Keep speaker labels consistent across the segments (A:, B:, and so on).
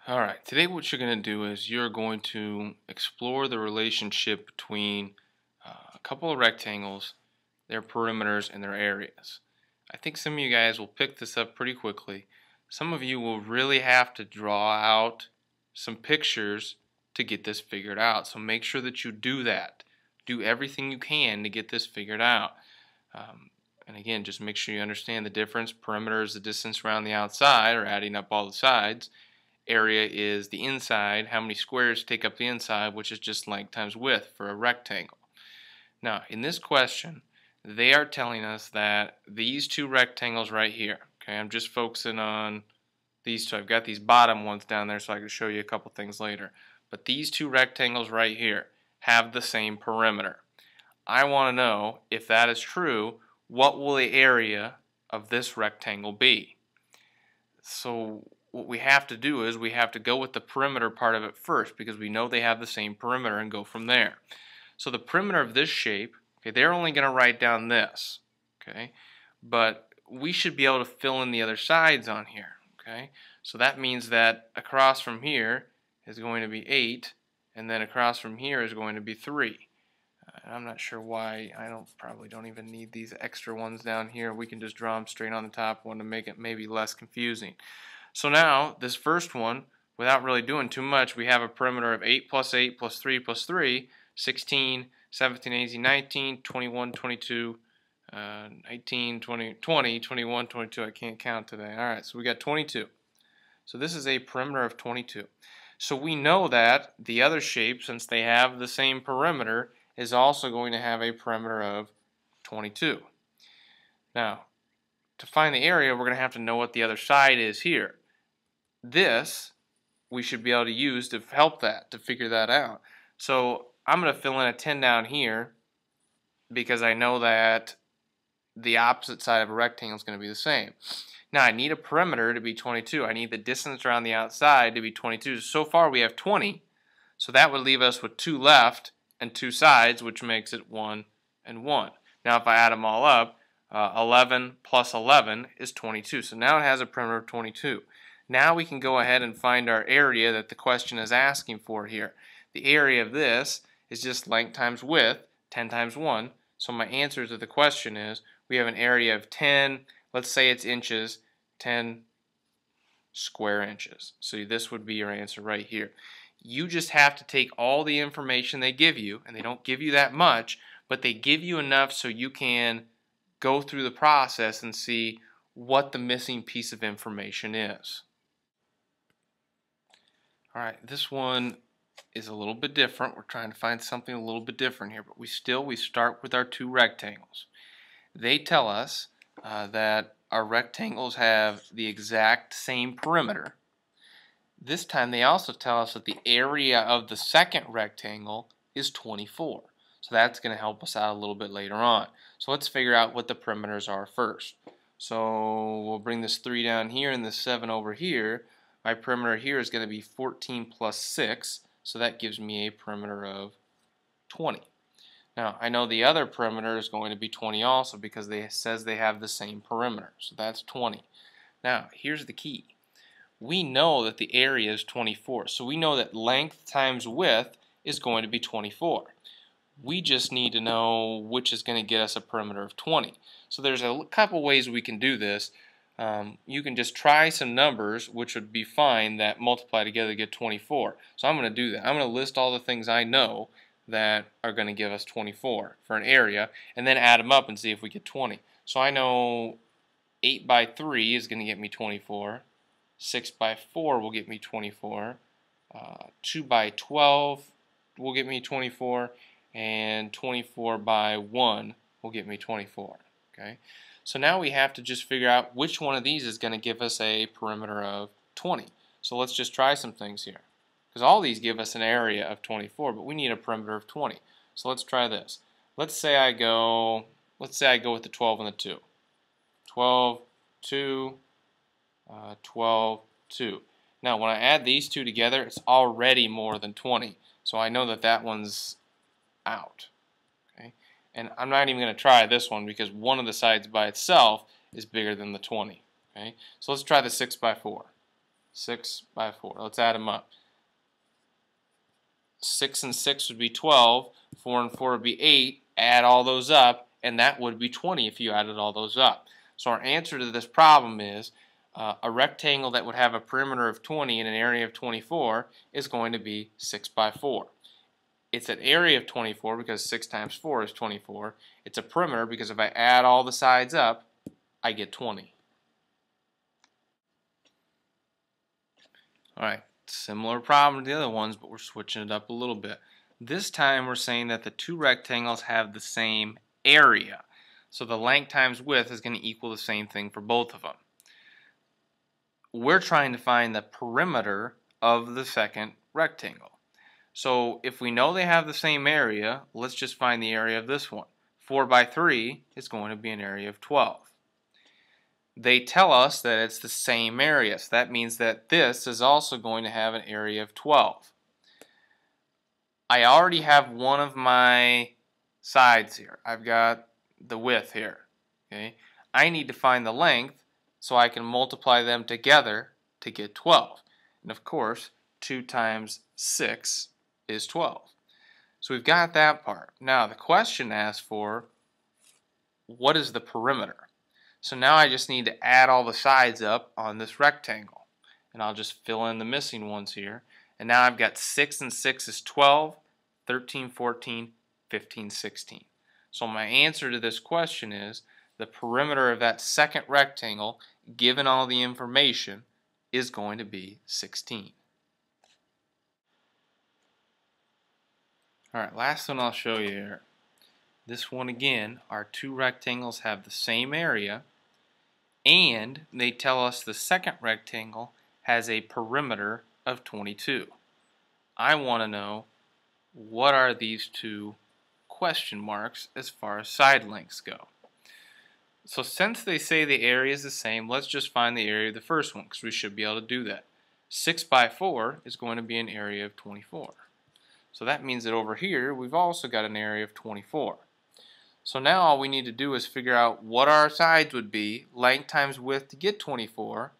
A: Alright, today what you're going to do is you're going to explore the relationship between a couple of rectangles, their perimeters, and their areas. I think some of you guys will pick this up pretty quickly. Some of you will really have to draw out some pictures to get this figured out. So make sure that you do that. Do everything you can to get this figured out. And again, just make sure you understand the difference. Perimeter is the distance around the outside, or adding up all the sides. Area is the inside, how many squares take up the inside, which is just length times width for a rectangle. Now, in this question, they are telling us that these two rectangles right here, okay, I'm just focusing on these two. I've got these bottom ones down there so I can show you a couple things later. But these two rectangles right here have the same perimeter. I want to know, if that is true, what will the area of this rectangle be? So what we have to do is we have to go with the perimeter part of it first, because we know they have the same perimeter, and go from there. So the perimeter of this shape, okay, they're only going to write down this, okay, but we should be able to fill in the other sides on here, okay. So that means that across from here is going to be 8, and then across from here is going to be 3. I'm not sure why. Probably don't even need these extra ones down here. We can just draw them straight on the top one to make it maybe less confusing. So now, this first one, without really doing too much, we have a perimeter of 8 plus 8 plus 3 plus 3, 16, 17, 18, 19, 21, 22, 19, 20, 20, 21, 22. I can't count today. Alright, so we got 22. So this is a perimeter of 22. So we know that the other shape, since they have the same perimeter, is also going to have a perimeter of 22. Now, to find the area, we're going to have to know what the other side is here. This we should be able to use to help that, to figure that out. So I'm going to fill in a 10 down here because I know that the opposite side of a rectangle is going to be the same. Now I need a perimeter to be 22. I need the distance around the outside to be 22. So far we have 20, so that would leave us with 2 left and 2 sides, which makes it 1 and 1. Now if I add them all up, 11 plus 11 is 22. So now it has a perimeter of 22. Now we can go ahead and find our area that the question is asking for here. The area of this is just length times width, 10 times 1. So my answer to the question is, we have an area of 10, let's say it's inches, 10 square inches. So this would be your answer right here. You just have to take all the information they give you, and they don't give you that much, but they give you enough so you can go through the process and see what the missing piece of information is. Alright, this one is a little bit different. We're trying to find something a little bit different here, but we start with our two rectangles. They tell us that our rectangles have the exact same perimeter. This time they also tell us that the area of the second rectangle is 24. So that's going to help us out a little bit later on. So let's figure out what the perimeters are first. So we'll bring this 3 down here and this 7 over here. My perimeter here is going to be 14 plus 6, so that gives me a perimeter of 20. Now I know the other perimeter is going to be 20 also, because it says they have the same perimeter, so that's 20. Now here's the key. We know that the area is 24, so we know that length times width is going to be 24. We just need to know which is going to get us a perimeter of 20. So there's a couple ways we can do this. You can just try some numbers, which would be fine, that multiply together to get 24. So I'm going to do that. I'm going to list all the things I know that are going to give us 24 for an area, and then add them up and see if we get 20. So I know 8 by 3 is going to get me 24. 6 by 4 will get me 24. 2 by 12 will get me 24. And 24 by 1 will get me 24. Okay, so now we have to just figure out which one of these is going to give us a perimeter of 20. So let's just try some things here, because all these give us an area of 24, but we need a perimeter of 20. So let's try this. Let's say I go with the 12 and the 2. 12, 2, 12, 2. Now when I add these two together, it's already more than 20. So I know that that one's out. Okay? And I'm not even going to try this one, because one of the sides by itself is bigger than the 20. Okay? So let's try the 6 by 4. 6 by 4. Let's add them up. 6 and 6 would be 12. 4 and 4 would be 8. Add all those up, and that would be 20 if you added all those up. So our answer to this problem is a rectangle that would have a perimeter of 20 and an area of 24 is going to be 6 by 4. It's an area of 24 because 6 times 4 is 24. It's a perimeter because if I add all the sides up, I get 20. Alright, similar problem to the other ones, but we're switching it up a little bit. This time we're saying that the two rectangles have the same area. So the length times width is going to equal the same thing for both of them. We're trying to find the perimeter of the second rectangle. So if we know they have the same area, let's just find the area of this one. 4 by 3 is going to be an area of 12. They tell us that it's the same area, so that means that this is also going to have an area of 12. I already have one of my sides here. I've got the width here. Okay? I need to find the length so I can multiply them together to get 12. And of course, 2 times 6 is 12. So we've got that part. Now the question asks for what is the perimeter? So now I just need to add all the sides up on this rectangle. And I'll just fill in the missing ones here. And now I've got 6 and 6 is 12, 13, 14, 15, 16. So my answer to this question is the perimeter of that second rectangle, given all the information, is going to be 16. Alright, last one I'll show you here. This one again, our two rectangles have the same area, and they tell us the second rectangle has a perimeter of 22. I want to know what are these two question marks as far as side lengths go. So since they say the area is the same, let's just find the area of the first one because we should be able to do that. 6 by 4 is going to be an area of 24. So that means that over here we've also got an area of 24. So now all we need to do is figure out what our sides would be, length times width to get 24,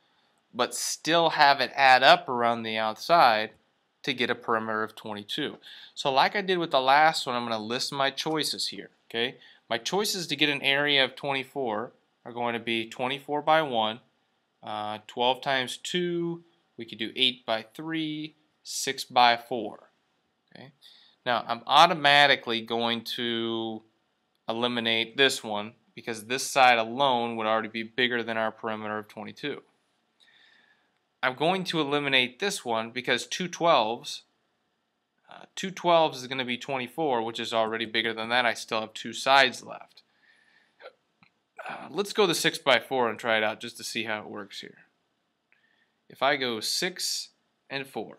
A: but still have it add up around the outside to get a perimeter of 22. So like I did with the last one, I'm going to list my choices here. Okay, my choices to get an area of 24 are going to be 24 by 1, 12 times 2, we could do 8 by 3, 6 by 4. Okay, now I'm automatically going to eliminate this one because this side alone would already be bigger than our perimeter of 22. I'm going to eliminate this one because 2 12s is going to be 24, which is already bigger than that. I still have two sides left. Let's go to 6 by 4 and try it out just to see how it works here. If I go 6 and 4,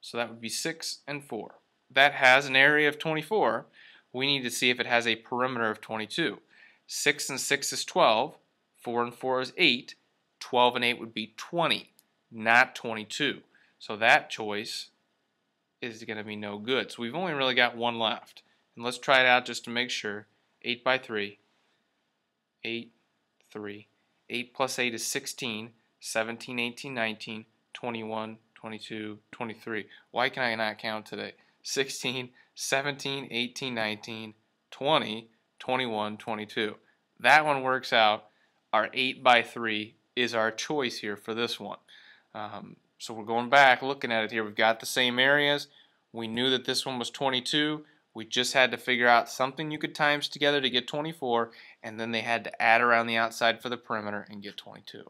A: so that would be 6 and 4. That has an area of 24. We need to see if it has a perimeter of 22. 6 and 6 is 12. 4 and 4 is 8. 12 and 8 would be 20, not 22. So that choice is going to be no good. So we've only really got one left. And let's try it out just to make sure. 8 by 3. 8, 3. 8 plus 8 is 16. 17, 18, 19, 21, 22, 23. Why can I not count today? 16, 17, 18, 19, 20, 21, 22. That one works out. Our 8 by 3 is our choice here for this one. So we're going back, looking at it here. We've got the same areas. We knew that this one was 22. We just had to figure out something you could times together to get 24, and then they had to add around the outside for the perimeter and get 22.